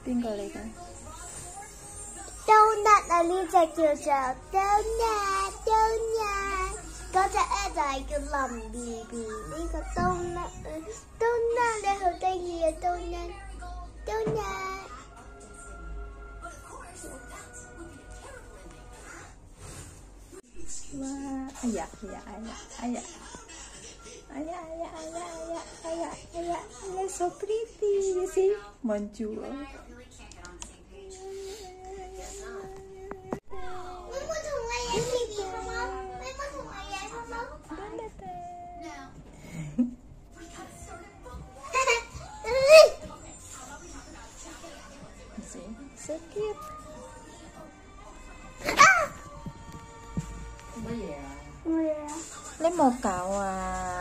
邊個嚟㗎？冬甩啊！呢隻叫做冬甩，冬甩。嗰隻咧就係叫林 B B， 呢個冬甩冬甩你好得意啊！冬甩，冬甩。哇！哎呀哎呀哎呀哎呀！哎呀哎呀哎呀哎呀哎呀哎呀哎呀 so pretty you see Bonjour 妹妹同我影片片好冇？妹妹同我影好冇？see so cute 乜嘢啊？你冇搞啊